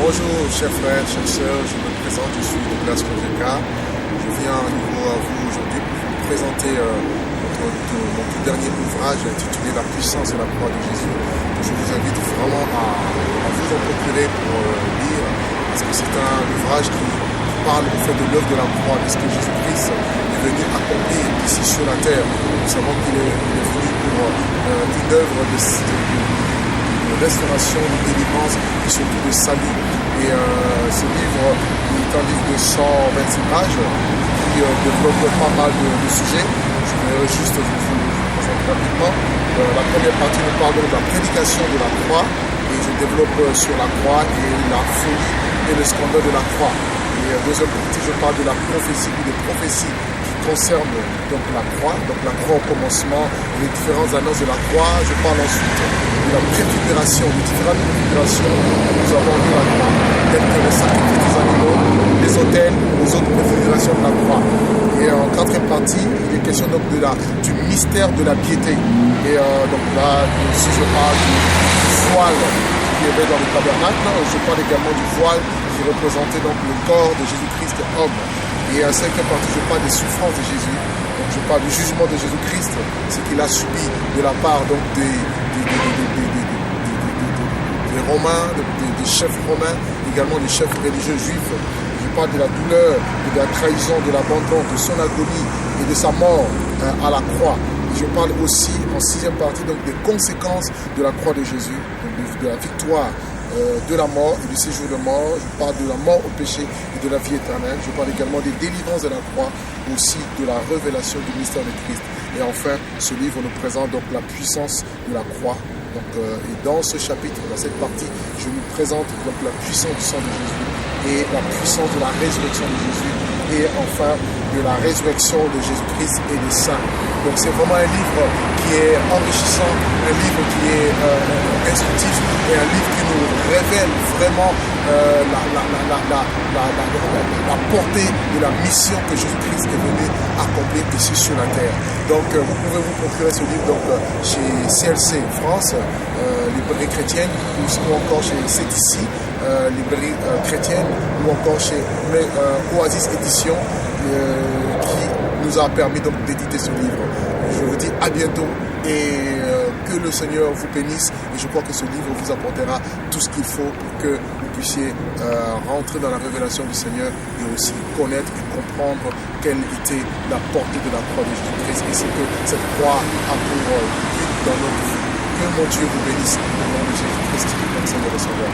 Bonjour chers frères, chères sœurs, je me présente, je suis Douglas Kondreka. Je viens à nouveau à vous aujourd'hui pour vous présenter mon tout dernier ouvrage intitulé La puissance de la croix de Jésus. Je vous invite vraiment à vous en procurer pour lire, parce que c'est un ouvrage qui parle au fait de l'œuvre de la croix, de ce que Jésus-Christ est venu accomplir ici sur la terre. Nous savons qu'il est venu pour une œuvre de restauration, de délivrance et surtout de salut. Et ce livre est un livre de 126 pages qui développe pas mal de sujets. Je vais juste vous présenter rapidement. La première partie nous parle de la prédication de la croix et je développe sur la croix et la folie et le scandale de la croix. Et deuxième partie, je parle de la prophétie ou des prophéties qui concernent donc la croix au commencement, les différentes annonces de la croix. Je parle ensuite de la préfiguration, des différentes préfigurations que nous avons vu à la croix, telles que les sacrifices des animaux, les autels, les autres préfigurations de la croix. Et en quatrième partie, il est question donc du mystère de la piété. Et donc là, si je parle du voile qui y avait dans le tabernacle, je parle également du voile qui représentait donc le corps de Jésus-Christ homme. Et en cinquième partie, je parle des souffrances de Jésus. Donc je parle du jugement de Jésus-Christ, ce qu'il a subi de la part donc des Romains, des chefs romains, également des chefs religieux juifs. Je parle de la douleur, de la trahison, de l'abandon, de son agonie et de sa mort à la croix. Et je parle aussi en sixième partie donc des conséquences de la croix de Jésus, donc de la victoire de la mort et du séjour de mort. Je parle de la mort au péché et de la vie éternelle. Je parle également des délivrances de la croix, aussi de la révélation du mystère de Christ. Et enfin, ce livre nous présente donc la puissance de la croix. Donc, et dans ce chapitre, dans cette partie, je nous présente donc la puissance du sang de Jésus et la puissance de la résurrection de Jésus et enfin de la résurrection de Jésus-Christ et des saints. Donc c'est vraiment un livre qui est enrichissant, un livre qui est instructif et un livre qui nous révèle vraiment la portée de la mission que Jésus-Christ est venu accomplir ici sur la terre. Donc vous pouvez vous procurer ce livre donc, chez CLC France, librairie chrétienne, ou encore chez CTC, librairie chrétienne, ou encore chez Oasis Édition, qui nous a permis donc d'éditer ce livre. Je vous dis à bientôt et que le Seigneur vous bénisse. Et je crois que ce livre vous apportera tout ce qu'il faut pour que vous puissiez rentrer dans la révélation du Seigneur et aussi connaître et comprendre quelle était la portée de la croix de Jésus-Christ et ce que cette croix a pour but dans notre vie. Que mon Dieu vous bénisse au nom de Jésus-Christ, notre Seigneur et Sauveur.